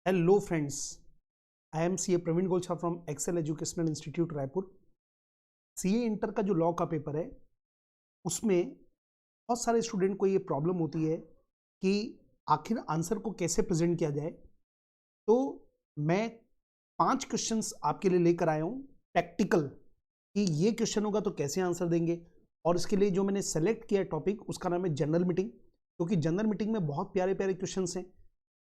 Hello friends, I am C A Praveen Golchha from Excel Educational Institute Raipur. CA inter का जो law का paper है उसमें बहुत सारे स्टूडेंट को ये प्रॉब्लम होती है कि आखिर आंसर को कैसे प्रेजेंट किया जाए। तो मैं 5 क्वेश्चंस आपके लिए लेकर आया हूँ प्रैक्टिकल, कि ये क्वेश्चन होगा तो कैसे आंसर देंगे। और इसके लिए जो मैंने सेलेक्ट किया टॉपिक उसका नाम है जनरल मीटिंग, क्योंकि जनरल मीटिंग में बहुत प्यारे प्यारे क्वेश्चंस हैं।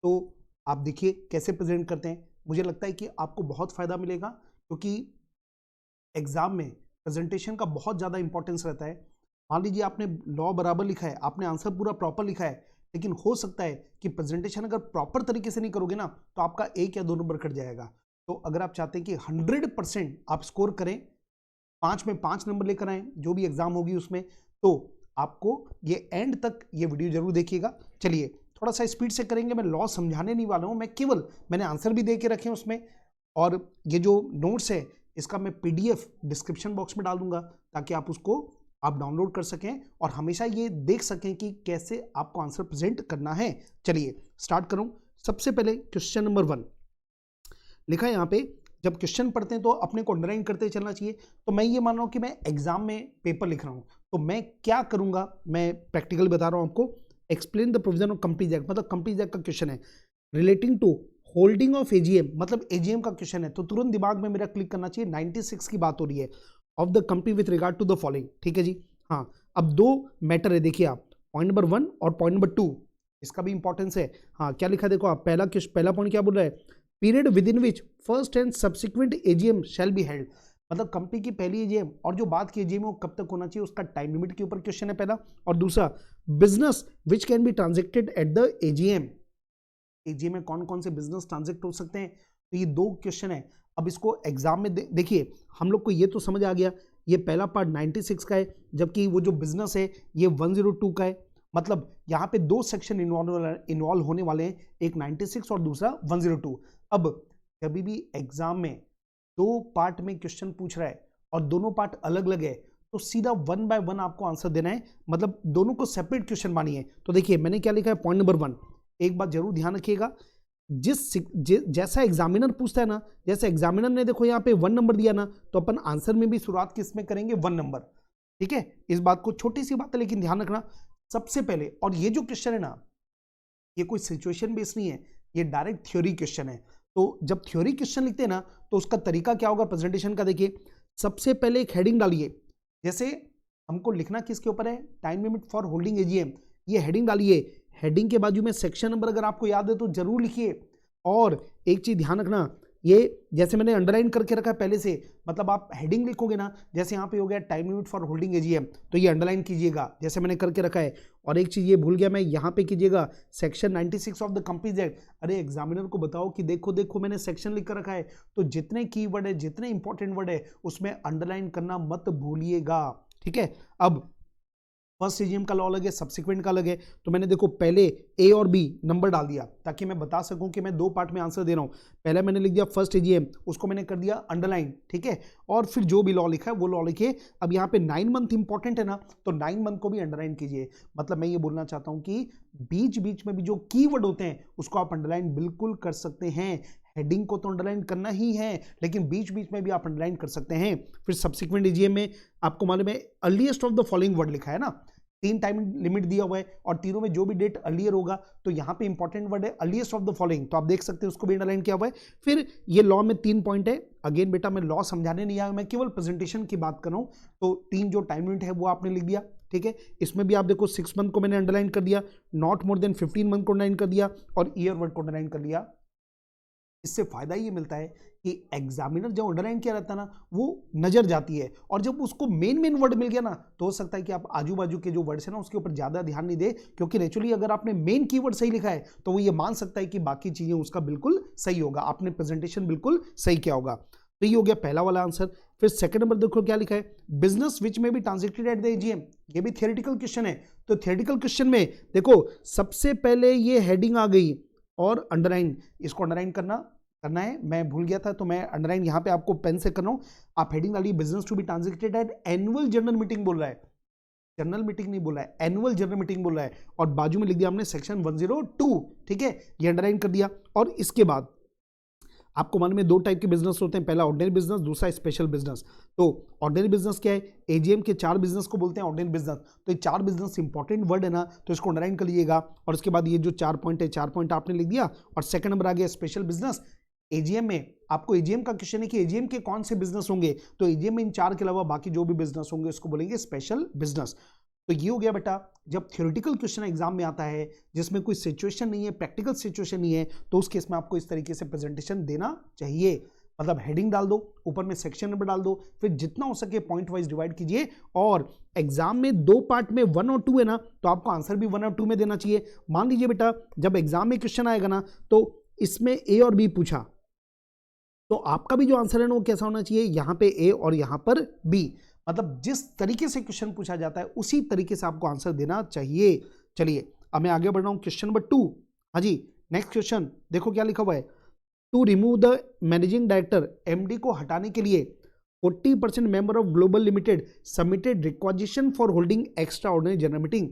तो आप देखिए कैसे प्रेजेंट करते हैं। मुझे लगता है कि आपको बहुत फायदा मिलेगा, क्योंकि एग्जाम में प्रेजेंटेशन का बहुत ज़्यादा इंपॉर्टेंस रहता है। मान लीजिए आपने लॉ बराबर लिखा है, आपने आंसर पूरा प्रॉपर लिखा है, लेकिन हो सकता है कि प्रेजेंटेशन अगर प्रॉपर तरीके से नहीं करोगे ना तो आपका 1 या 2 नंबर कट जाएगा। तो अगर आप चाहते हैं कि 100% आप स्कोर करें, 5 में 5 नंबर लेकर आए जो भी एग्जाम होगी उसमें, तो आपको ये एंड तक ये वीडियो जरूर देखिएगा। चलिए थोड़ा सा स्पीड से करेंगे, मैं लॉ समझाने नहीं वाला हूँ, मैं केवल मैंने आंसर भी दे के रखे हैं उसमें, और ये जो नोट्स है इसका मैं पीडीएफ डिस्क्रिप्शन बॉक्स में डाल दूंगा ताकि आप उसको डाउनलोड कर सकें और हमेशा ये देख सकें कि कैसे आपको आंसर प्रेजेंट करना है। चलिए स्टार्ट करूं। सबसे पहले क्वेश्चन नंबर 1 लिखा है यहाँ पे। जब क्वेश्चन पढ़ते हैं तो अपने को अंडरलाइन करते चलना चाहिए। तो मैं ये मान रहा हूँ कि मैं एग्जाम में पेपर लिख रहा हूँ, तो मैं क्या करूंगा, मैं प्रैक्टिकल बता रहा हूँ आपको। Explain the provision of companies act, मतलब कंपनीज एक्ट का क्वेश्चन है relating to holding of AGM, मतलब एजीएम का क्वेश्चन है। तो तुरंत दिमाग में मेरा क्लिक करना चाहिए 96 की बात हो रही है, of the company with regard to the following. ठीक है जी, हाँ। अब 2 मैटर है, देखिए आप, पॉइंट नंबर 1 और पॉइंट नंबर 2, इसका भी इंपॉर्टेंस है। हाँ, क्या लिखा देखो आप, पहला पॉइंट क्या बोल रहा है, period with in which first and subsequent AGM shall be held, मतलब कंपनी की पहली एजीएम और जो बाद की एजीएम वो कब तक होना चाहिए, उसका टाइम लिमिट के ऊपर क्वेश्चन है पहला। और दूसरा, business which can be transacted at the AGM, AGM में कौन कौन से बिजनेस ट्रांजेक्ट हो सकते हैं। तो ये 2 क्वेश्चन है। अब इसको एग्जाम में देखिए, हम लोग को ये तो समझ आ गया, ये पहला पार्ट 96 का है, जबकि वो जो बिजनेस है ये 102 का है। मतलब यहाँ पे 2 सेक्शन इन्वॉल्व होने वाले हैं, एक 96 और दूसरा 102। अब जब भी एग्जाम में 2 पार्ट में क्वेश्चन पूछ रहा है और दोनों पार्ट अलग अलग है, तो सीधा 1 बाय 1 आपको आंसर देना है, मतलब दोनों को सेपरेट क्वेश्चन मानिए। तो देखिए मैंने क्या लिखा है, पॉइंट नंबर 1, एक बात जरूर ध्यान रखिएगा, जैसा एग्जामिनर पूछता है ना, जैसे एग्जामिनर ने देखो यहाँ पे 1 नंबर दिया ना, तो अपन आंसर में भी शुरुआत किस में करेंगे, 1 नंबर। ठीक है, इस बात को, छोटी सी बात है लेकिन ध्यान रखना सबसे पहले। और ये जो क्वेश्चन है ना, ये कोई सिचुएशन बेस्ड नहीं है, ये डायरेक्ट थ्योरी क्वेश्चन है। तो जब थ्योरी क्वेश्चन लिखते हैं ना, तो उसका तरीका क्या होगा प्रेजेंटेशन का, देखिए सबसे पहले एक हेडिंग डालिए। जैसे हमको लिखना किसके ऊपर है, time limit for holding AGM, ये हेडिंग डालिए। हेडिंग के बाजू में सेक्शन नंबर अगर आपको याद है तो जरूर लिखिए। और एक चीज ध्यान रखना, ये जैसे मैंने अंडरलाइन करके रखा है पहले से, मतलब आप हेडिंग लिखोगे ना, जैसे यहाँ पे हो गया time limit for holding AGM, तो ये अंडरलाइन कीजिएगा जैसे मैंने करके रखा है। और एक चीज ये भूल गया मैं, यहाँ पे कीजिएगा section 96 of the companies act. अरे एग्जामिनर को बताओ कि देखो देखो मैंने सेक्शन लिख कर रखा है, तो जितने कीवर्ड है, जितने इंपॉर्टेंट वर्ड है, उसमें अंडरलाइन करना मत भूलिएगा। ठीक है, अब फर्स्ट एजीएम का लॉ अलग है, सब्सिक्वेंट का अलग है। तो मैंने देखो पहले ए और बी नंबर डाल दिया ताकि मैं बता सकूं कि मैं 2 पार्ट में आंसर दे रहा हूं। पहले मैंने लिख दिया फर्स्ट एजीएम, उसको मैंने कर दिया अंडरलाइन। ठीक है, और फिर जो भी लॉ लिखा है वो लॉ लिखिए। अब यहाँ पे 9 मंथ इंपॉर्टेंट है ना, तो 9 मंथ को भी अंडरलाइन कीजिए। मतलब मैं ये बोलना चाहता हूं कि बीच बीच में भी जो कीवर्ड होते हैं उसको आप अंडरलाइन बिल्कुल कर सकते हैं। हेडिंग को तो अंडरलाइन करना ही है, लेकिन बीच बीच में भी आप अंडरलाइन कर सकते हैं। फिर सब्सिक्वेंट एजीएम में आपको मालूम है earliest of the following word लिखा है ना, 3 टाइम लिमिट दिया हुआ है और तीनों में जो भी डेट अर्लियर होगा, तो यहाँ पे इंपॉर्टेंट वर्ड है अर्लीस्ट ऑफ द फॉलोइंग, तो आप देख सकते हैं उसको भी अंडरलाइन किया हुआ है। फिर ये लॉ में 3 पॉइंट है। अगेन बेटा मैं लॉ समझाने नहीं आया, मैं केवल प्रेजेंटेशन की बात कर रहा हूँ। तो 3 जो टाइम लिमिट है वो आपने लिख दिया। ठीक है, इसमें भी आप देखो 6 मंथ को मैंने अंडरलाइन कर दिया, नॉट मोर देन 15 मंथ को अंडरलाइन कर दिया, और ईयर वर्ड को अंडरलाइन कर दिया। इससे फायदा ये मिलता है कि एग्जामिनर जब अंडरलाइन किया रहता है ना, वो नजर जाती है, और जब उसको मेन वर्ड मिल गया ना, तो हो सकता है कि आप आजू बाजू के जो वर्ड्स है ना उसके ऊपर ज्यादा ध्यान नहीं दे, क्योंकि नेचुरली अगर आपने मेन कीवर्ड सही लिखा है तो वो ये मान सकता है कि बाकी चीजें उसका बिल्कुल सही होगा, आपने प्रेजेंटेशन बिल्कुल सही किया होगा। तो ये हो गया पहला वाला आंसर। फिर सेकंड नंबर देखो क्या लिखा है, बिजनेस विच में भी ट्रांजेक्टेड एट द एजीएम, ये भी थियोरेटिकल क्वेश्चन है। तो थियोरेटिकल क्वेश्चन में देखो सबसे पहले ये हेडिंग आ गई और अंडरलाइन, इसको अंडरलाइन करना है, मैं भूल गया था तो मैं अंडरलाइन यहाँ पे आपको पेन से कर रहा हूँ। आप हेडिंग डालिए business to be transacted at annual general meeting बोल रहा है, जनरल मीटिंग नहीं बोला है, एनुअल जनरल मीटिंग बोला है, और बाजू में लिख दिया हमने सेक्शन 102, ठीक है, ये अंडरलाइन कर दिया। और इसके बाद आपको मालूम है 2 टाइप के बिजनेस होते हैं, पहला ऑर्डिनरी बिजनेस, दूसरा स्पेशल बिजनेस। तो ऑर्डिनरी बिजनेस क्या है, एजीएम के 4 बिजनेस को बोलते हैं ऑर्डिनरी बिजनेस। तो ये 4 बिजनेस इंपॉर्टेंट वर्ड है ना, तो इसको अंडरलाइन कर लीजिएगा। और उसके बाद ये जो 4 पॉइंट है, 4 पॉइंट आपने लिख दिया। और सेकंड नंबर आ गया स्पेशल बिजनेस। एजीएम में आपको एजीएम का क्वेश्चन है कि एजीएम के कौन से बिजनेस होंगे, तो एजीएम में इन 4 के अलावा बाकी जो भी बिजनेस होंगे उसको बोलेंगे स्पेशल बिजनेस। तो ये हो गया बेटा, जब थ्योरेटिकल क्वेश्चन एग्जाम में आता है जिसमें कोई सिचुएशन नहीं है, प्रैक्टिकल सिचुएशन नहीं है, तो उस केस में आपको इस तरीके से प्रेजेंटेशन देना चाहिए। मतलब हेडिंग डाल दो, ऊपर में सेक्शन नंबर डाल दो, फिर जितना हो सके पॉइंट वाइज डिवाइड कीजिए। और एग्जाम में 2 पार्ट में 1 और 2 है ना, तो आपको आंसर भी 1 और 2 में देना चाहिए। मान लीजिए बेटा जब एग्जाम में क्वेश्चन आएगा ना, तो इसमें ए और बी पूछा, तो आपका भी जो आंसर है ना वो कैसा होना चाहिए, यहां पे ए और यहां पर बी। मतलब जिस तरीके से क्वेश्चन पूछा जाता है उसी तरीके से आपको आंसर देना चाहिए। चलिए अब मैं आगे बढ़ रहा हूं, क्वेश्चन नंबर 2। हाँ जी, नेक्स्ट क्वेश्चन देखो क्या लिखा हुआ है। To remove the managing director, MD को हटाने के लिए 40% member of global limited submitted requisition for holding extraordinary general meeting.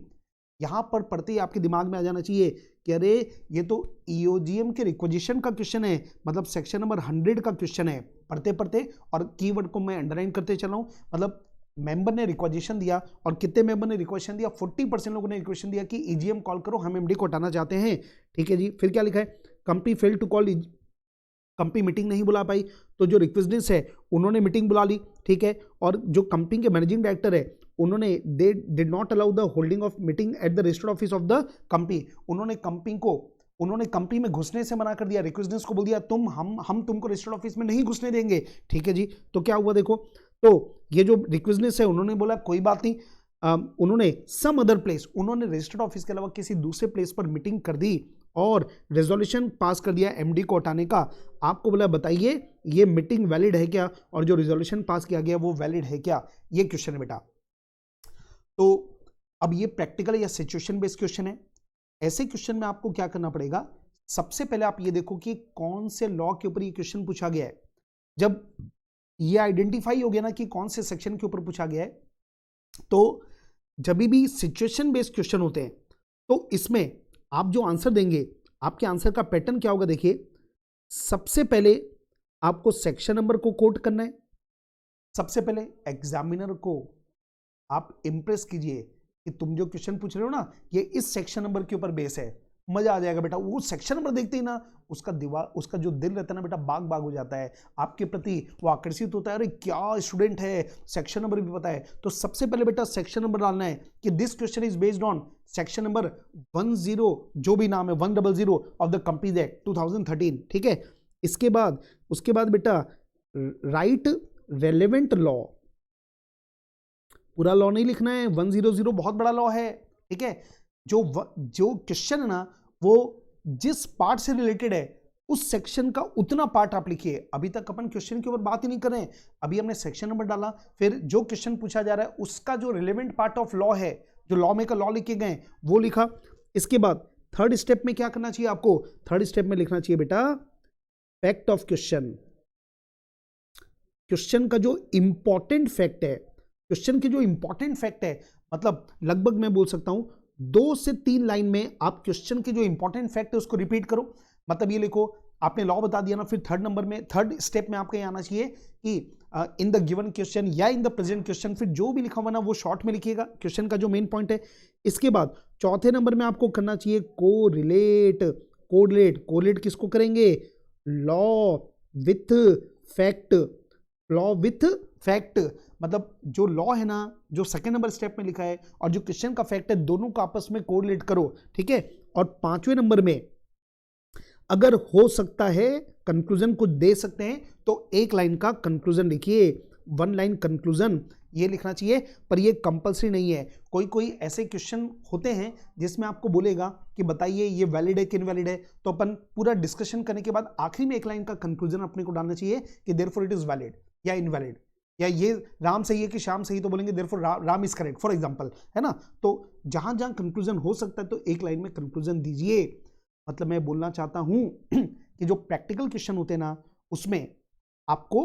यहां पर पढ़ते ही आपके दिमाग में आ जाना चाहिए कि अरे ये तो ईओजीएम के रिक्वेजिशन का क्वेश्चन है, मतलब सेक्शन नंबर 100 का क्वेश्चन है। पढ़ते पढ़ते और कीवर्ड को मैं अंडरलाइन करते चला हूं, मतलब मेंबर ने रिक्वेजिशन दिया, और कितने मेंबर ने रिक्वेजिशन दिया, 40% लोगों ने रिक्वेजिशन दिया कि ईजीएम कॉल करो, हम एमडी को हटाना चाहते हैं। ठीक है जी, फिर क्या लिखा है, company fail to call, company meeting नहीं बुला पाई, तो जो रिक्वेजिशंस है उन्होंने मीटिंग बुला ली, ठीक है। और जो कंपनी के मैनेजिंग डायरेक्टर है उन्होंने they did not allow the holding of meeting at the registered office of the company, उन्होंने कंपनी में घुसने से मना कर दिया, रिक्वेजिशंस को बोल दिया तुम हम तुमको रजिस्टर्ड ऑफिस में नहीं घुसने देंगे। ठीक है जी, तो क्या हुआ देखो, तो ये जो रिक्वेजिशंस है उन्होंने बोला कोई बात नहीं, उन्होंने सम अदर प्लेस, उन्होंने रजिस्टर्ड ऑफिस के अलावा किसी दूसरे प्लेस पर मीटिंग कर दी और रेजोल्यूशन पास कर दिया एमडी को हटाने का। आपको बोला बताइए ये मीटिंग वैलिड है क्या, और जो रेजोल्यूशन पास किया गया वो वैलिड है क्या, ये क्वेश्चन है बेटा। तो अब ये प्रैक्टिकल या सिचुएशन बेस्ड क्वेश्चन है। ऐसे क्वेश्चन में आपको क्या करना पड़ेगा, सबसे पहले आप ये देखो कि कौन से लॉ के ऊपर ये क्वेश्चन पूछा गया है। जब ये आइडेंटिफाई हो गया ना कि कौन से सेक्शन के ऊपर पूछा गया है, तो जब भी सिचुएशन बेस्ड क्वेश्चन होते हैं तो इसमें आप जो आंसर देंगे, आपके आंसर का पैटर्न क्या होगा देखिए। सबसे पहले आपको सेक्शन नंबर को कोट करना है, सबसे पहले एग्जामिनर को आप इंप्रेस कीजिए कि तुम जो क्वेश्चन पूछ रहे हो ना ये इस सेक्शन नंबर के ऊपर बेस है, मजा आ जाएगा बेटा। वो सेक्शन नंबर देखते ही ना उसका जो दिल रहता है ना बेटा बाग बाग हो जाता है, आपके प्रति वो आकर्षित होता है, अरे क्या स्टूडेंट है, सेक्शन नंबर भी पता है। तो सबसे पहले बेटा सेक्शन नंबर डालना है कि this question is based on section number 10, जो भी नाम है 100 ऑफ द कंपनीज एक्ट 2013, ठीक है। उसके बाद बेटा राइट रेलेवेंट लॉ, पूरा लॉ नहीं लिखना है, 100 बहुत बड़ा लॉ है, ठीक है। जो क्वेश्चन है ना वो जिस पार्ट से रिलेटेड है उस सेक्शन का उतना पार्ट आप लिखिए। अभी तक अपन क्वेश्चन के ऊपर बात ही नहीं कर रहे हैं, अभी हमने सेक्शन नंबर डाला, फिर जो क्वेश्चन पूछा जा रहा है उसका जो रिलेवेंट पार्ट ऑफ लॉ है, जो लॉ में का लॉ लिखे गए वो लिखा। इसके बाद थर्ड स्टेप में क्या करना चाहिए आपको, थर्ड स्टेप में लिखना चाहिए बेटा फैक्ट ऑफ क्वेश्चन। क्वेश्चन का जो इंपॉर्टेंट फैक्ट है, क्वेश्चन के जो इंपॉर्टेंट फैक्ट है, मतलब लगभग मैं बोल सकता हूं 2 से 3 लाइन में आप क्वेश्चन के जो इंपॉर्टेंट फैक्ट है उसको रिपीट करो। मतलब ये लिखो, आपने लॉ बता दिया ना, फिर थर्ड स्टेप में आपको ये आना चाहिए कि इन द गिवन क्वेश्चन या इन द प्रेजेंट क्वेश्चन, फिर जो भी लिखा हुआ ना वो शॉर्ट में लिखिएगा, क्वेश्चन का जो मेन पॉइंट है। इसके बाद चौथे नंबर में आपको करना चाहिए कोरिलेट किसको करेंगे, लॉ विथ फैक्ट, मतलब जो लॉ है ना जो सेकंड नंबर स्टेप में लिखा है और जो क्वेश्चन का फैक्ट है दोनों को आपस में कोरिलेट करो, ठीक है। और 5वें नंबर में अगर हो सकता है कंक्लूजन कुछ दे सकते हैं तो 1 लाइन का कंक्लूजन लिखिए, 1 लाइन कंक्लूजन ये लिखना चाहिए, पर ये कंपलसरी नहीं है। कोई ऐसे क्वेश्चन होते हैं जिसमें आपको बोलेगा कि बताइए ये वैलिड है कि इनवैलिड है, तो अपन पूरा डिस्कशन करने के बाद आखिरी में 1 लाइन का कंक्लूजन अपने को डालना चाहिए कि देयरफॉर इट इज वैलिड या इनवैलिड, या ये राम सही है कि श्याम सही, तो बोलेंगे therefore Ram is correct for example, है ना। तो जहां जहां कंक्लूजन हो सकता है तो 1 लाइन में कंक्लूजन दीजिए। मतलब मैं बोलना चाहता हूं कि जो प्रैक्टिकल क्वेश्चन होते हैं ना उसमें आपको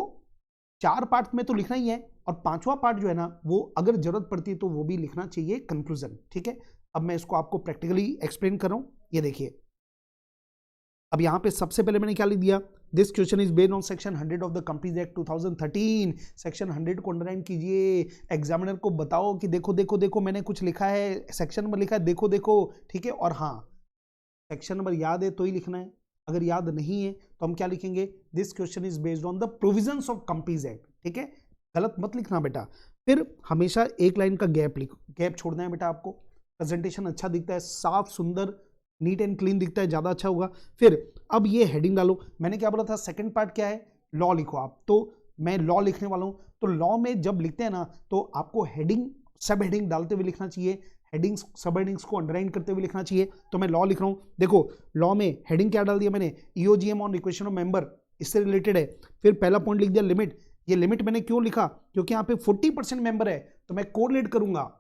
4 पार्ट में तो लिखना ही है, और पांचवा पार्ट जो है ना वो अगर जरूरत पड़ती है तो वो भी लिखना चाहिए कंक्लूजन, ठीक है। अब मैं इसको आपको प्रैक्टिकली एक्सप्लेन कर रहा हूं, ये देखिए। अब यहां पे सबसे पहले मैंने क्या लिख दिया, this question is based on section 100 of the companies act 2013। Section 100 को अंडरलाइन कीजिए, एग्जामिनर को बताओ कि देखो देखो देखो मैंने कुछ लिखा है, सेक्शन नंबर लिखा है, देखो देखो, ठीक है। और हाँ, सेक्शन नंबर याद है तो ही लिखना है, अगर याद नहीं है तो हम क्या लिखेंगे, this question is based on the provisions of companies act, ठीक है। गलत मत लिखना बेटा। फिर हमेशा एक लाइन का गैप लिखो, गैप छोड़ना है बेटा आपको। प्रेजेंटेशन अच्छा दिखता है, साफ सुंदर नीट एंड क्लीन दिखता है, ज्यादा अच्छा होगा। फिर अब ये हेडिंग डालो, मैंने क्या बोला था, सेकंड पार्ट क्या है, लॉ लिखो आप, तो मैं लॉ लिखने वाला हूं। तो लॉ में जब लिखते हैं ना तो आपको हेडिंग सब हेडिंग डालते हुए लिखना चाहिए, हेडिंग्स सब हेडिंग्स को अंडरलाइन करते हुए लिखना चाहिए। तो मैं लॉ लिख रहा हूं, देखो लॉ में हेडिंग क्या डाल दिया मैंने, ईओजीएम ऑन रिक्वेशन ऑफ मेंबर, इससे रिलेटेड है। फिर पहला पॉइंट लिख दिया लिमिट, ये लिमिट मैंने क्यों लिखा, क्योंकि यहाँ पे 40% मेंबर है तो मैं कोरिलेट करूंगा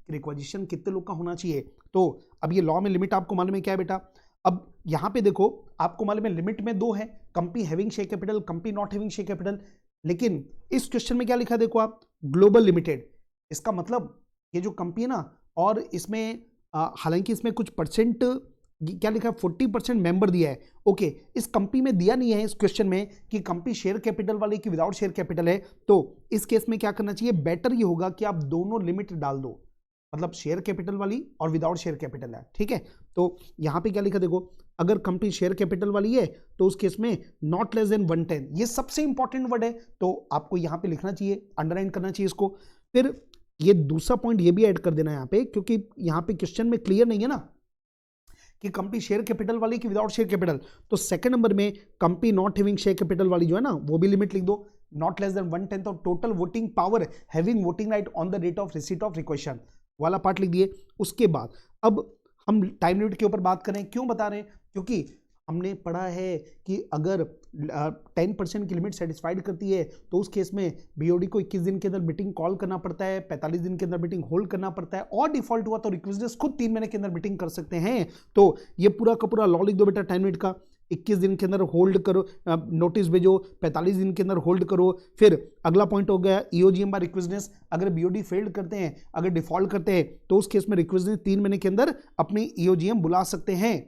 रिक्वेजिशन कितने लोग का होना चाहिए। तो अब ये लॉ में लिमिट आपको मालूम है क्या है बेटा। अब यहां पे देखो आपको मालूम है लिमिट में दो है, company having share capital, company not having share capital. लेकिन इस क्वेश्चन में क्या लिखा देखो आप, ग्लोबल लिमिटेड। इसका मतलब ये जो कंपनी है ना, और इसमें हालांकि इसमें कुछ परसेंट क्या लिखा है, 40% मेंबर दिया है, ओके। इस कंपनी में दिया नहीं है इस क्वेश्चन में कि कंपनी शेयर कैपिटल वाली की विदाउट शेयर कैपिटल है। तो इस केस में क्या करना चाहिए, बेटर ये होगा कि आप दोनों लिमिट डाल दो, मतलब शेयर कैपिटल वाली और विदाउट शेयर कैपिटल है, ठीक है। तो यहां पे क्या लिखा देखो, अगर कंपनी शेयर कैपिटल वाली है तो उस केस में नॉट लेस देन 110, ये सबसे इंपॉर्टेंट वर्ड है, तो आपको यहां पे लिखना चाहिए, अंडरलाइन करना चाहिए इसको। फिर ये दूसरा पॉइंट ये भी ऐड कर देना यहां पे, क्योंकि यहां पे क्वेश्चन में क्लियर नहीं है ना कि कंपनी शेयर कैपिटल वाली कि विदाउट शेयर कैपिटल। तो सेकंड नंबर में company not having share capital वाली जो है ना, वो भी लिमिट लिख दो, not less than 1/10 of total voting power having voting right on the date of receipt of requisition वाला पार्ट लिख दिए। उसके बाद अब हम टाइम लिमिट के ऊपर बात करें, क्यों बता रहे हैं, क्योंकि हमने पढ़ा है कि अगर 10% की लिमिट सेटिस्फाइड करती है तो उस केस में बीओडी को 21 दिन के अंदर मीटिंग कॉल करना पड़ता है, 45 दिन के अंदर मीटिंग होल्ड करना पड़ता है, और डिफॉल्ट हुआ तो रिक्वेस्टर्स खुद 3 महीने के अंदर मीटिंग कर सकते हैं। तो ये पूरा का पूरा लॉ लिख दो बेटा, टाइम लिमिट का 21 दिन के अंदर होल्ड करो, नोटिस भेजो, 45 दिन के अंदर होल्ड करो। फिर अगला पॉइंट हो गया ईओजीएम बाय रिक्वेस्टनेस, अगर बीओडी फेल्ड करते हैं, अगर डिफॉल्ट करते हैं तो उस केस में रिक्वेस्टनेस 3 महीने के अंदर अपनी ईओजीएम बुला सकते हैं।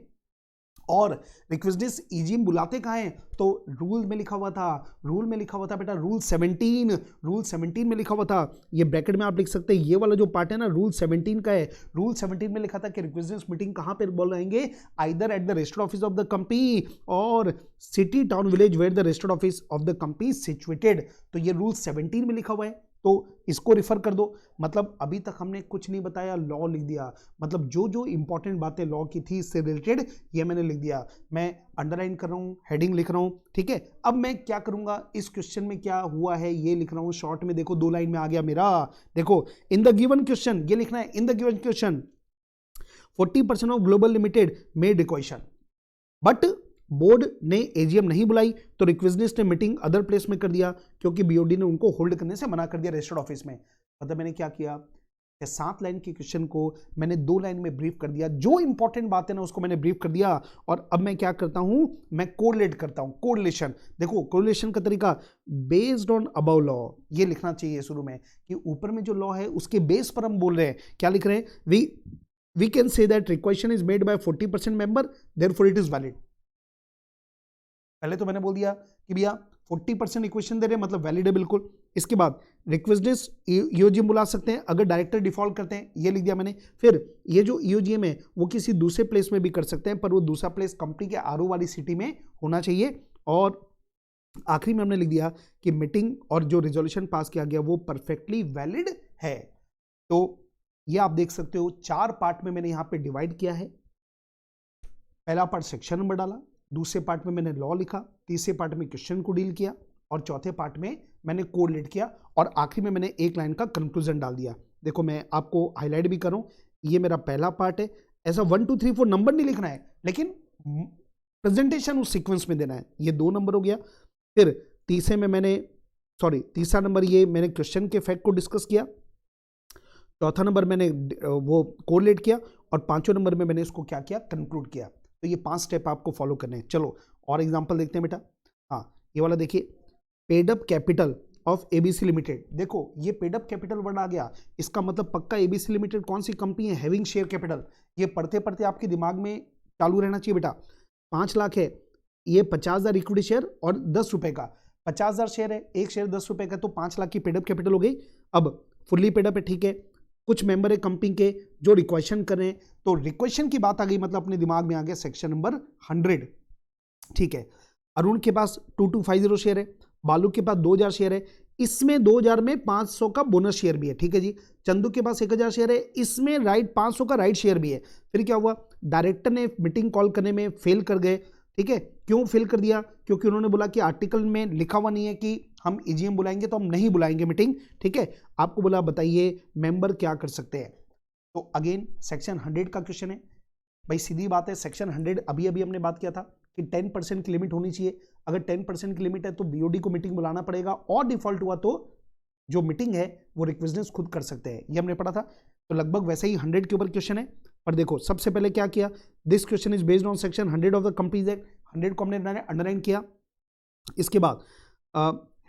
और रिक्वेस्टनेस ईजीएम बुलाते कहाँ हैं, तो रूल में लिखा हुआ था, रूल में लिखा हुआ था बेटा, रूल 17 में लिखा हुआ था। ये ब्रैकेट में आप लिख सकते हैं, ये वाला जो पार्ट है ना रूल 17 का है। रूल 17 में लिखा था कि रिक्वेस्टनेस मीटिंग कहाँ पे बोलाएंगे, either at the registered office of the company और city town village where the registered office of the company situated. तो ये रूल 17 में लिखा हुआ है, तो इसको रिफर कर दो। मतलब अभी तक हमने कुछ नहीं बताया, लॉ लिख दिया, मतलब जो जो इंपॉर्टेंट बातें लॉ की थी इससे रिलेटेड ये मैंने लिख दिया। मैं अंडरलाइन कर रहा हूं, हेडिंग लिख रहा हूं, ठीक है। अब मैं क्या करूंगा, इस क्वेश्चन में क्या हुआ है ये लिख रहा हूं शॉर्ट में, देखो 2 लाइन में आ गया मेरा। देखो इन द गिवन क्वेश्चन, ये लिखना है, in the given question 40% of global limited made requisition but board ने एजीएम नहीं बुलाई, तो रिक्वेस्टनेस ने मीटिंग अदर प्लेस में कर दिया क्योंकि बीओडी ने उनको होल्ड करने से मना कर दिया रजिस्टर्ड ऑफिस में। मतलब मैंने क्या किया, 7 लाइन के क्वेश्चन को मैंने 2 लाइन में ब्रीफ कर दिया, जो इंपॉर्टेंट बात है ना उसको मैंने ब्रीफ कर दिया। और अब मैं क्या करता हूं, मैं कोरिलेट करता हूं, कोरिलेशन। देखो कोरिलेशन का तरीका, बेस्ड ऑन अबव लॉ, ये लिखना चाहिए शुरू में कि ऊपर में जो लॉ है उसके बेस पर हम बोल रहे हैं। क्या लिख रहे हैं, we can say that requisition is made by 40% member therefore it is valid. पहले तो मैंने बोल दिया कि भैया 40% इक्वेशन दे रहे हैं मतलब वैलिड है बिल्कुल। इसके बाद रिक्वेस्टनेस ईओजीएम बुला सकते हैं अगर डायरेक्टर डिफॉल्ट करते हैं, ये लिख दिया मैंने। फिर ये जो ईओजीएम है वो किसी दूसरे प्लेस में भी कर सकते हैं, पर वो दूसरा प्लेस कंपनी के आरओ वाली सिटी में होना चाहिए। और आखिरी में हमने लिख दिया कि मीटिंग और जो रिजोल्यूशन पास किया गया वो परफेक्टली वैलिड है। तो ये आप देख सकते हो 4 पार्ट में मैंने यहां पे डिवाइड किया है। पहला पार्ट सेक्शन नंबर डाला, दूसरे पार्ट में मैंने लॉ लिखा, तीसरे पार्ट में क्वेश्चन को डील किया, और चौथे पार्ट में मैंने कोरिलेट किया, और आखिरी में मैंने एक लाइन का कंक्लूजन डाल दिया। देखो मैं आपको हाईलाइट भी कर रहा हूं, ये मेरा पहला पार्ट है। ऐसा 1 2 3 4 नंबर नहीं लिखना है, लेकिन प्रेजेंटेशन उस सीक्वेंस में देना है। ये 2 नंबर हो गया। फिर तीसरे में तीसरा नंबर ये मैंने क्वेश्चन के फैक्ट को डिस्कस किया, चौथा नंबर मैंने वो कोरिलेट किया, और पांचवें नंबर में मैंने इसको क्या किया, कंक्लूड किया। तो ये 5 स्टेप आपको फॉलो करने हैं। चलो और एग्जांपल देखते हैं बेटा। हाँ ये वाला देखिए, paid up capital of ABC limited. देखो ये पेड अप कैपिटल वर्ड आ गया, इसका मतलब पक्का एबीसी लिमिटेड कौन सी कंपनी है, हैविंग शेयर कैपिटल। ये पढ़ते पढ़ते आपके दिमाग में चालू रहना चाहिए बेटा। 5 लाख है, ये 50,000 इक्विटी शेयर और 10 रुपए का, 50,000 शेयर है, एक शेयर 10 रुपए का, तो 5 लाख की पेड अप कैपिटल हो गई। अब फुल्ली पेड अप है, ठीक है। कुछ मेंबर है कंपनी के जो रिक्वेशन कर रहे हैं, तो रिक्वेशन की बात आ गई, मतलब अपने दिमाग में आ गया सेक्शन नंबर 100, ठीक है। अरुण के पास 2250 शेयर है, बालू के पास 2000 शेयर है, इसमें 2000 में 500 का बोनस शेयर भी है, ठीक है जी। चंदू के पास 1000 शेयर है, इसमें राइट 500 का राइट शेयर भी है। फिर क्या हुआ, डायरेक्टर ने मीटिंग कॉल करने में फेल कर गए, ठीक है। क्यों फेल कर दिया, क्योंकि उन्होंने बोला कि आर्टिकल में लिखा हुआ नहीं है कि हम ईजीएम बुलाएंगे, तो हम नहीं बुलाएंगे मीटिंग, ठीक है। आपको बोला बताइए मेंबर क्या कर सकते हैं। तो अगेन सेक्शन 100 का क्वेश्चन है भाई, सीधी बात है। सेक्शन 100 अभी अभी हमने बात किया था कि 10% की लिमिट होनी चाहिए। अगर 10% की लिमिट है तो बीओडी को मीटिंग बुलाना पड़ेगा, और डिफॉल्ट हुआ तो जो मीटिंग है वो रिक्वेजनेस खुद कर सकते हैं, ये हमने पढ़ा था। तो लगभग वैसे ही 100 के ऊपर क्वेश्चन है। पर देखो सबसे पहले क्या किया, this question is based on section 100 of the companies act. 100 को हमने अंडरलाइन किया, इसके बाद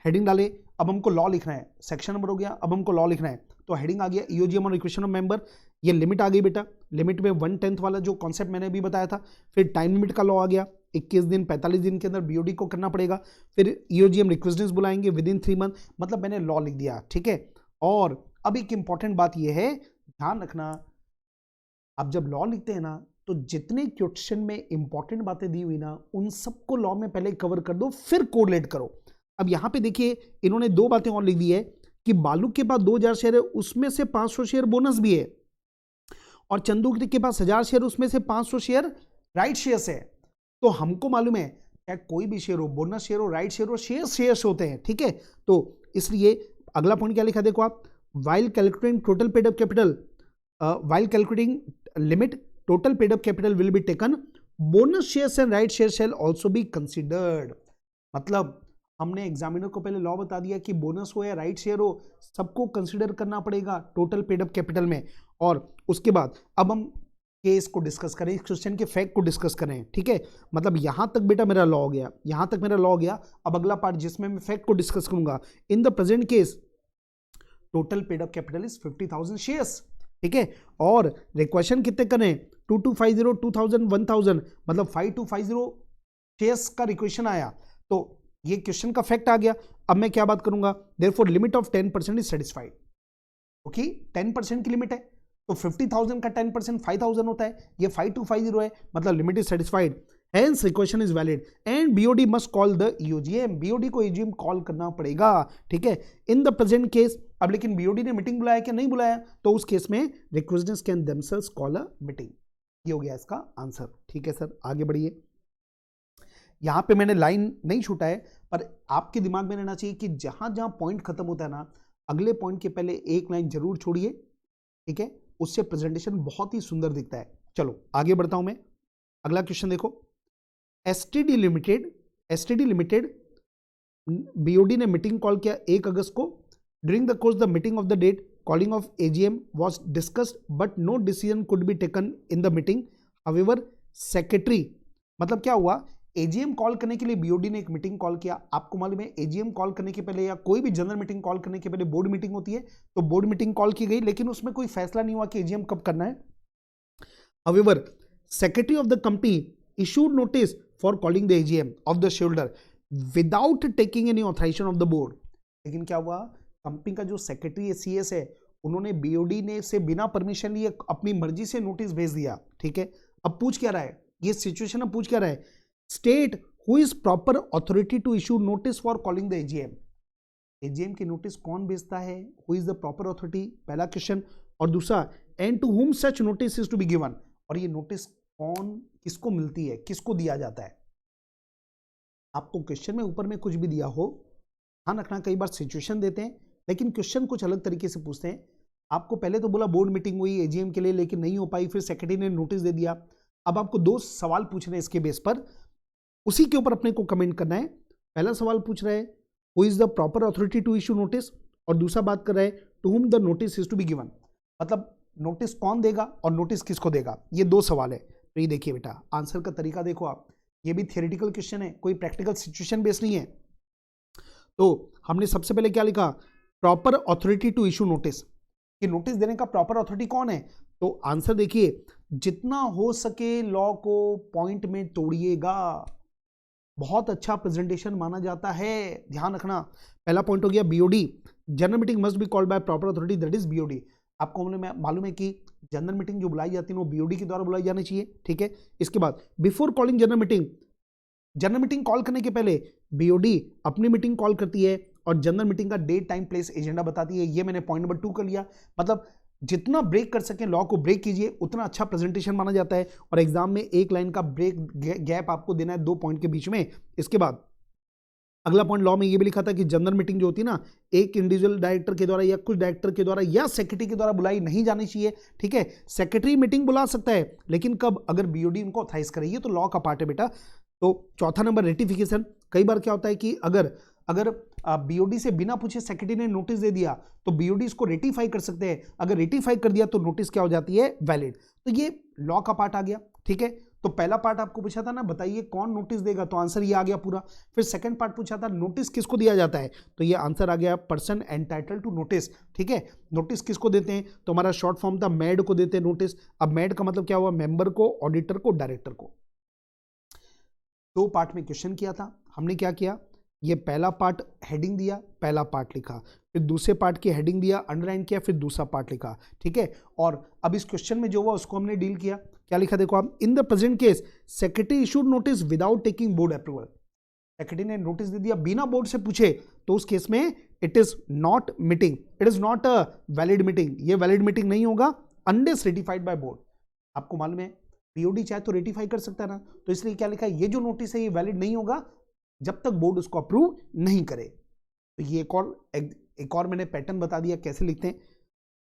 हेडिंग डाले। अब हमको लॉ लिखना है, सेक्शन नंबर हो गया, अब हमको लॉ लिखना है। तो हेडिंग आ गया ईओजीएम और इक्वेशन ऑफ मेंबर। ये लिमिट आ गई बेटा, लिमिट में 1/10 वाला जो कॉन्सेप्ट मैंने अभी बताया था। फिर टाइम लिमिट का लॉ आ गया, 21 दिन 45 दिन के अंदर बीओडी को करना पड़ेगा। फिर ईओजीएम रिक्वेस्टेंस बुलाएंगे विद इन 3 मंथ, मतलब मैंने लॉ लिख दिया, ठीक है। और अब एक इंपॉर्टेंट बात यह है, ध्यान रखना, आप जब लॉ लिखते हैं ना, तो जितने क्वेश्चन में इंपॉर्टेंट बातें दी हुई ना, उन सबको लॉ में पहले कवर कर दो, फिर कोरिलेट करो। अब यहां पे देखिए इन्होंने 2 बातें और लिख दी है कि बालू के पास 2000 शेयर है, उसमें से 500 शेयर बोनस भी है, और चंदू के पास 1000 शेयर, उसमें से 500 शेयर राइट शेयर्स है। तो हमको मालूम है क्या कोई भी शेयर हो, बोनस शेयर हो, राइट शेयर हो, शेयर्स होते हैं, ठीक है। तो इसलिए अगला पॉइंट क्या लिखा देखो आप, while calculating total paid up capital, while calculating limit total paid up capital will be taken, bonus shares and right share shell also be considered. मतलब हमने एग्जामिनर को पहले लॉ बता दिया कि बोनस हो या राइट शेयर हो, सबको कंसीडर करना पड़ेगा टोटल पेड अप कैपिटल में। और उसके बाद अब हम केस को डिस्कस करें, इस क्वेश्चन के फैक्ट को डिस्कस करें, ठीक है। मतलब यहां तक बेटा मेरा लॉ हो गया, यहां तक मेरा लॉ हो गया। अब अगला पार्ट जिसमें मैं फैक्ट को डिस्कस करूंगा, in the present case total paid up capital is 50,000 shares, ठीक है। और रिक्वेशन कितने करें, 2250, 2000, 1000, मतलब 5250 शेयर्स का रिक्वेशन आया। तो ये क्वेश्चन का फैक्ट आ गया। अब मैं क्या बात करूंगा, therefore limit of 10% is satisfied. Okay, 10% की लिमिट है, तो 50,000 का 10% 5,000 होता है, ये 5250 है, मतलब limit is satisfied, hence requisition is valid and BOD must call the EOGM, BOD को ईओजीएम कॉल करना पड़ेगा, ठीक है। इन द प्रेजेंट केस, अब लेकिन बीओडी ने मीटिंग बुलाया क्या नहीं बुलाया, तो उस केस में रिक्वेस्टेंट्स can themselves call a meeting. ये हो गया इसका आंसर, ठीक है सर। आगे बढ़िए, यहां पे मैंने लाइन नहीं छूटा है, पर आपके दिमाग में रहना चाहिए कि जहां जहां पॉइंट खत्म होता है ना, अगले पॉइंट के पहले एक लाइन जरूर छोड़िए, ठीक है। उससे प्रेजेंटेशन बहुत ही सुंदर दिखता है। चलो आगे बढ़ता हूं मैं। अगला क्वेश्चन देखो, एसटीडी लिमिटेड बीओडी ने मीटिंग कॉल किया 1 अगस्त को। During the course the meeting of the date calling of AGM was discussed but no decision could be taken in the meeting. However secretary, मतलब क्या हुआ, एजीएम कॉल करने के लिए बीओडी ने एक मीटिंग कॉल किया। आपको मालूम है एजीएम कॉल करने के पहले या कोई भी जनरल मीटिंग कॉल करने के पहले बोर्ड मीटिंग होती है, तो बोर्ड मीटिंग कॉल की गई, लेकिन उसमें कोई फैसला नहीं हुआ कि एजीएम कब करना है। However, secretary of the company issued notice for calling the AGM of the shareholder without taking any authorization of the board। लेकिन क्या हुआ, कंपनी का जो सेक्रेटरी है, सीएस है, उन्होंने बीओडी ने से बिना परमिशन लिए अपनी मर्जी से नोटिस भेज दिया, ठीक है। अब पूछ क्या रहा है, ये सिचुएशन अब पूछ क्या रहा है, state who is proper authority to issue notice for calling the AGM. AGM की नोटिस कौन भेजता है, who is the proper authority, पहला क्वेश्चन। और दूसरा, and to whom such notice is to be given, और ये नोटिस कौन किसको मिलती है, किसको दिया जाता है। आपको क्वेश्चन में ऊपर में कुछ भी दिया हो, ध्यान रखना, कई बार सिचुएशन देते हैं लेकिन क्वेश्चन कुछ अलग तरीके से पूछते हैं। आपको पहले तो बोला बोर्ड मीटिंग हुई एजीएम के लिए, लेकिन नहीं हो पाई, फिर सेक्रेटरी ने नोटिस दे दिया। अब आपको 2 सवाल पूछने हैं इसके बेस पर, उसी के ऊपर अपने को कमेंट करना है। पहला सवाल पूछ रहा है who is the proper authority to issue notice, और दूसरा बात कर रहा है to whom the notice is to be given, मतलब नोटिस कौन देगा और नोटिस किसको देगा। ये 2 सवाल है। तो ये देखिए बेटा, आंसर का तरीका देखो आप, ये भी थियोरेटिकल क्वेश्चन है, कोई प्रैक्टिकल सिचुएशन बेस नहीं है। तो हमने सबसे पहले क्या लिखा, proper authority to issue notice, कि नोटिस देने का प्रॉपर अथॉरिटी कौन है। तो आंसर देखिए, जितना हो सके लॉ को पॉइंट में तोड़िएगा, बहुत अच्छा प्रेजेंटेशन माना जाता है, ध्यान रखना। पहला पॉइंट हो गया BOD, general meeting must be called by proper authority, that is BOD. आपको मालूम है कि जनरल मीटिंग जो बुलाई जाती है वो बीओडी के द्वारा बुलाई जानी चाहिए, ठीक है। इसके बाद before calling general meeting, general meeting call करने के पहले बीओडी अपनी मीटिंग कॉल करती है और जनरल मीटिंग का डेट, टाइम, प्लेस, एजेंडा बताती है। ये मैंने पॉइंट नंबर 2 कर लिया। मतलब जितना ब्रेक कर सकें लॉ को ब्रेक कीजिए, उतना अच्छा प्रेजेंटेशन माना जाता है। और एग्जाम में एक लाइन का ब्रेक गैप आपको देना है 2 पॉइंट के बीच में। इसके बाद अगला पॉइंट लॉ में ये भी लिखा था कि जनरल मीटिंग जो होती है ना, एक इंडिविजुअल डायरेक्टर के द्वारा या कुछ डायरेक्टर के द्वारा या सेक्रेटरी के द्वारा बुलाई नहीं जानी चाहिए, ठीक है। सेक्रेटरी मीटिंग बुला सकता है, लेकिन कब, अगर बीओडी उनको ऑथराइज करेगी, तो लॉ का पार्ट है बेटा। तो चौथा नंबर रेटिफिकेशन। कई बार क्या होता है कि अगर बीओडी से बिना पूछे सेक्रेटरी ने नोटिस दे दिया, तो बीओडी इसको रेटिफाई कर सकते हैं। अगर रेटिफाई कर दिया तो नोटिस क्या हो जाती है, वैलिड। तो ये लॉ का पार्ट आ गया, ठीक है। तो पहला पार्ट आपको पूछा था ना, बताइए कौन नोटिस देगा, तो आंसर ये आ गया पूरा। फिर सेकंड पार्ट पूछा था नोटिस किसको दिया जाता है, तो ये आंसर आ गया पर्सन एंटाइटल्ड टू नोटिस, ठीक है। नोटिस किसको देते हैं, तो हमारा शॉर्ट फॉर्म था मैड को देते हैं नोटिस। अब मैड का मतलब क्या हुआ, मेंबर को, ऑडिटर को, डायरेक्टर को। 2 पार्ट में क्वेश्चन किया था हमने, क्या किया, ये पहला पार्ट हेडिंग दिया, पहला पार्ट लिखा, फिर दूसरे पार्ट की हेडिंग दिया, अंडरलाइन किया, फिर दूसरा पार्ट लिखा, ठीक है। और अब इस क्वेश्चन में जो हुआ उसको हमने डील किया। क्या लिखा देखो आप, in the present case secretary issued notice without taking board approval. Secretary ने नोटिस दे दिया बिना बोर्ड से पूछे, तो उस केस में it is not meeting, it is not a valid meeting. ये वैलिड मीटिंग नहीं होगा अनलेस रेटिफाइड बाय बोर्ड। आपको मालूम है बीओडी चाहे तो रेटिफाई कर सकता है ना, तो इसलिए क्या लिखा है, ये जो नोटिस है ये वैलिड नहीं होगा जब तक बोर्ड उसको अप्रूव नहीं करे। तो ये एक और मैंने पैटर्न बता दिया कैसे लिखते हैं।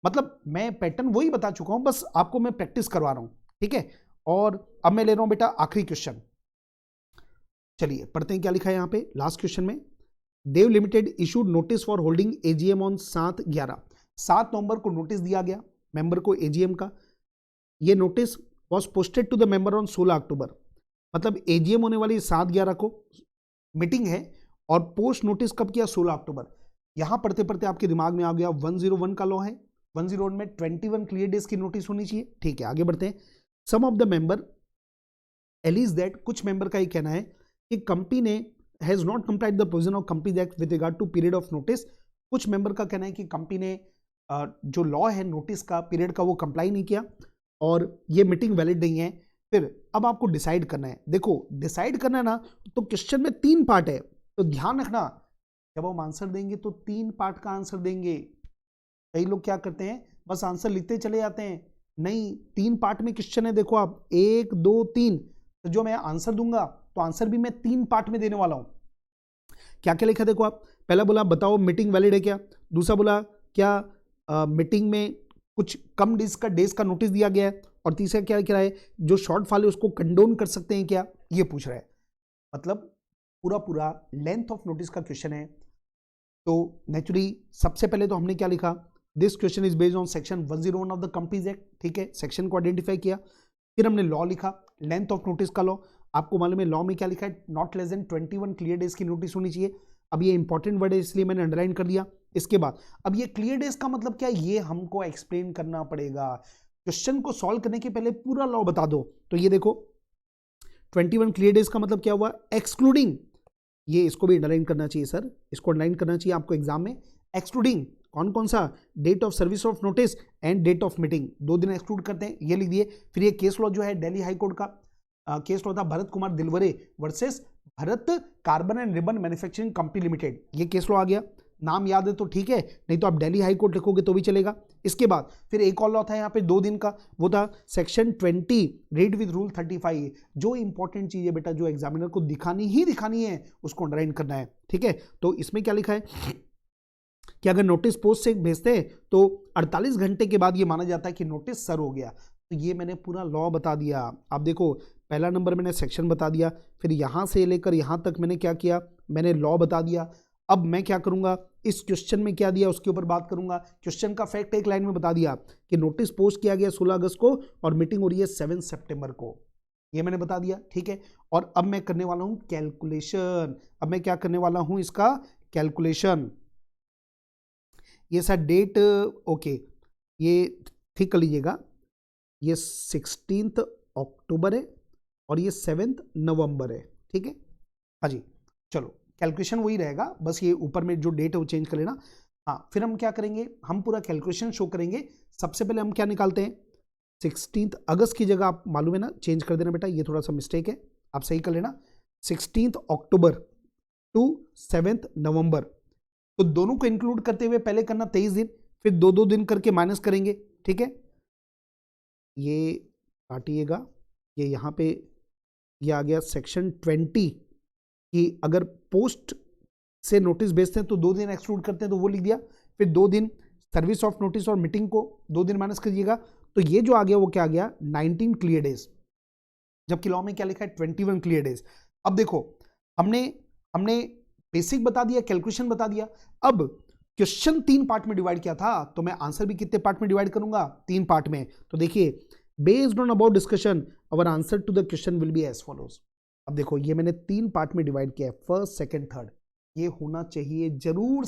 मतलब मैं पैटर्न वही बता चुका हूं, बस आपको मैं प्रैक्टिस करवा रहा हूं, ठीक है। और अब मैं ले रहा हूं बेटा आखिरी क्वेश्चन। चलिए पढ़ते हैं क्या लिखा है यहां पे लास्ट क्वेश्चन में। Dev limited issued notice for holding AGM on 7 November को नोटिस दिया गया मेंबर को एजीएम का। ये notice was posted to the member on 16 October. मतलब एजीएम होने वाली 7/11 को मीटिंग है, और पोस्ट नोटिस कब किया, 16 अक्टूबर। यहां पढ़ते पढ़ते आपके दिमाग में आ गया 101 का लॉ है, 101 में 21 क्लियर डेज की नोटिस होनी चाहिए, ठीक है। आगे बढ़ते हैं। Some of the member allege that, कुछ मेंबर का ये कहना है कि कंपनी ने has not complied the provision of companies act with regard to period of notice. कुछ मेंबर का कहना है कि कंपनी ने जो लॉ है नोटिस का पीरियड का वो कंप्लाई नहीं किया और ये मीटिंग वैलिड नहीं है। फिर अब आपको डिसाइड करना है। देखो डिसाइड करना है ना, तो क्वेश्चन में 3 पार्ट है, तो ध्यान रखना जब हम आंसर देंगे तो 3 पार्ट का आंसर देंगे। कई लोग क्या करते हैं, बस आंसर लिखते चले जाते हैं, नहीं 3 पार्ट में क्वेश्चन है। देखो आप 1 2 3, तो जो मैं आंसर दूंगा तो आंसर भी मैं 3 पार्ट में देने वाला हूं। क्या क्या लिखा देखो आप, पहला बोला बताओ मीटिंग वैलिड है क्या, दूसरा बोला क्या मीटिंग में कुछ कम डेज का नोटिस दिया गया है, और तीसरा क्या कह रहा है जो शॉर्ट फॉल है उसको कंडोन कर सकते हैं क्या, ये पूछ रहा है। मतलब पूरा लेंथ ऑफ नोटिस का क्वेश्चन है। तो नेचुरली सबसे पहले तो हमने क्या लिखा, this question is based on section 101 of the companies act, ठीक है। सेक्शन को आइडेंटिफाई किया, फिर हमने लॉ लिखा, लेंथ ऑफ नोटिस का लॉ। आपको मालूम है लॉ में क्या लिखा है, not less then 21 clear days की नोटिस होनी चाहिए। अब ये इंपॉर्टेंट वर्ड है इसलिए मैंने अंडरलाइन कर दिया। इसके बाद अब ये क्लियर डेज का मतलब क्या, ये हमको एक्सप्लेन करना पड़ेगा। क्वेश्चन को सॉल्व करने के पहले पूरा लॉ बता दो। तो ये देखो 21 क्लियर डेज का मतलब क्या हुआ, एक्सक्लूडिंग, ये इसको भी अंडरलाइन करना चाहिए सर, इसको अंडरलाइन करना चाहिए आपको एग्जाम में। एक्सक्लूडिंग कौन कौन सा, date of service of notice and date of meeting, 2 दिन एक्सक्लूड करते हैं, ये लिख दिए। फिर ये केस लॉ जो है दिल्ली हाई कोर्ट का केस लॉ था Bharat Kumar Dilware versus Bharat carbon and ribbon manufacturing company limited, ये केस लॉ आ गया। नाम याद है तो ठीक है, नहीं तो आप दिल्ली हाई कोर्ट लिखोगे तो भी चलेगा। इसके बाद फिर एक और लॉ था यहाँ पे 2 दिन का, वो था सेक्शन 20 रीड विद रूल 35। जो इंपॉर्टेंट चीज है बेटा, जो एग्जामिनर को दिखानी है उसको अंडरलाइन करना है, ठीक है। तो इसमें क्या लिखा है कि अगर नोटिस पोस्ट से भेजते हैं तो 48 घंटे के बाद ये माना जाता है कि नोटिस सर हो गया। तो ये मैंने पूरा लॉ बता दिया। आप देखो पहला नंबर मैंने सेक्शन बता दिया, फिर यहां से लेकर यहां तक मैंने क्या किया, मैंने लॉ बता दिया। अब मैं क्या करूंगा, इस क्वेश्चन में क्या दिया उसके ऊपर बात करूंगा। क्वेश्चन का फैक्ट एक लाइन में बता दिया कि नोटिस पोस्ट किया गया 16 अगस्त को और मीटिंग हो रही है 7 सितंबर को, ये मैंने बता दिया, ठीक है। और अब मैं करने वाला हूं कैलकुलेशन। अब मैं क्या करने वाला हूं, इसका कैलकुलेशन, ये सर डेट ओके, ये ठीक कर लीजिएगा, ये 16 अक्टूबर है और ये 7 नवंबर है, ठीक है। हाँ जी, चलो कैलकुलेशन वही रहेगा, बस ये ऊपर में जो डेट है वो चेंज कर लेना। हाँ, फिर हम क्या करेंगे, हम पूरा कैलकुलेशन शो करेंगे। सबसे पहले हम क्या निकालते हैं, 16 अगस्त की जगह आप मालूम है ना चेंज कर देना बेटा, ये थोड़ा सा मिस्टेक है, आप सही कर लेना। 16 अक्टूबर टू 7 नवंबर, तो दोनों को इंक्लूड करते हुए पहले करना 23 दिन, फिर 2-2 दिन करके माइनस करेंगे, ठीक है। ये काटिएगा, ये यहाँ पे ये आ गया सेक्शन 20 कि अगर पोस्ट से नोटिस भेजते हैं तो 2 दिन एक्सक्लूड करते हैं, तो वो लिख दिया। फिर 2 दिन सर्विस ऑफ नोटिस और मीटिंग को 2 दिन माइनस करिएगा, तो ये जो आ गया वो क्या आ गया, 19 क्लियर डेज, जबकि लॉ में क्या लिखा है, 21 क्लियर डेज। अब देखो, हमने बेसिक बता दिया, कैलकुलेशन बता दिया। अब क्वेश्चन 3 पार्ट में डिवाइड किया था, तो मैं आंसर भी कितने पार्ट में डिवाइड करूंगा, 3 पार्ट में। तो देखिए, based on about discussion our answer to the question will be as follows. अब देखो, ये मैंने 3 पार्ट में डिवाइड किया है, फर्स्ट, सेकंड, थर्ड, ये होना चाहिए जरूर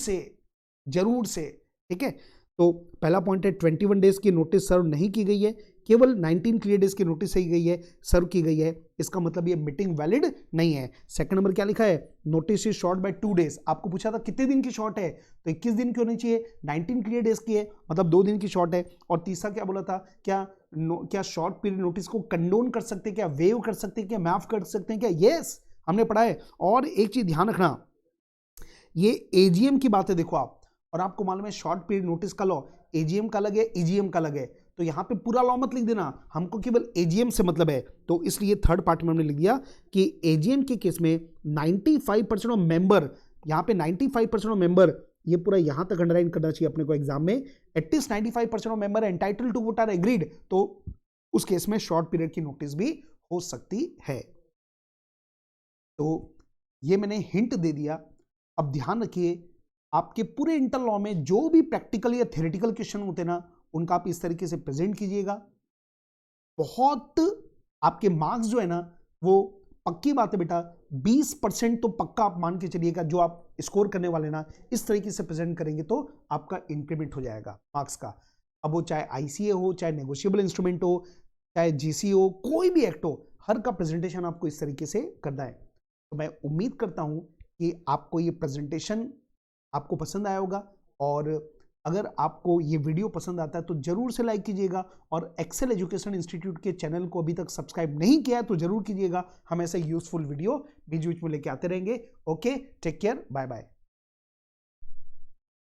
से, ठीक है। तो पहला पॉइंट है 21 डेज की नोटिस सर्व नहीं की गई है, केवल 19 क्लियर डेज की नोटिस ही गई है, सर्व की गई है, इसका मतलब ये मीटिंग वैलिड नहीं है। सेकंड नंबर क्या लिखा है, notice is short by 2 days, आपको पूछा था कितने दिन की शॉर्ट है, तो 21 दिन की होनी चाहिए, 19 क्लियर डेज की है, मतलब 2 दिन की शॉर्ट है। और तीसरा क्या बोला था, क्या शॉर्ट पीरियड नोटिस को कंडोन कर सकते हैं, क्या वेव कर सकते हैं, क्या माफ कर सकते हैं क्या, यस हमने पढ़ा है। और एक चीज ध्यान रखना, ये एजीएम की बात है, देखो आप, और आपको मालूम है शॉर्ट पीरियड नोटिस का लॉ एजीएम का अलग है, ईजीएम का अलग है, तो यहां पे पूरा लॉ मत लिख देना, हमको केवल एजीएम से मतलब है। तो इसलिए थर्ड पार्ट में हमने लिख दिया कि एजीएम के केस में 95% ऑफ मेंबर, यहां पे 95% ऑफ मेंबर, ये पूरा यहां तक अंडरलाइन करना चाहिए अपने को एग्जाम में, at least 95% of member entitle to vote are agreed, तो उस केस में शॉर्ट पीरियड की नोटिस भी हो सकती है। तो ये मैंने हिंट दे दिया। अब ध्यान रखिए, आपके पूरे इंटर लॉ में जो भी प्रैक्टिकल या थ्योरेटिकल क्वेश्चन होते हैं ना, उनका आप इस तरीके से प्रेजेंट कीजिएगा। बहुत आपके मार्क्स जो है ना, वो पक्की बात है बेटा, 20% तो पक्का आप मान के चलिएगा, जो आप स्कोर करने वाले ना इस तरीके से प्रेजेंट करेंगे तो आपका इंक्रीमेंट हो जाएगा मार्क्स का। अब वो चाहे आईसीए हो, चाहे नेगोशिएबल इंस्ट्रूमेंट हो, चाहे जीसी हो, कोई भी एक्ट हो, हर का प्रेजेंटेशन आपको इस तरीके से करना है। तो मैं उम्मीद करता हूं कि आपको ये प्रेजेंटेशन आपको पसंद आया होगा, और अगर आपको ये वीडियो पसंद आता है तो जरूर से लाइक कीजिएगा, और एक्सेल एजुकेशन इंस्टीट्यूट के चैनल को अभी तक सब्सक्राइब नहीं किया है तो जरूर कीजिएगा। हम ऐसे यूजफुल वीडियो बीच बीच में लेके आते रहेंगे। Okay, take care, bye bye.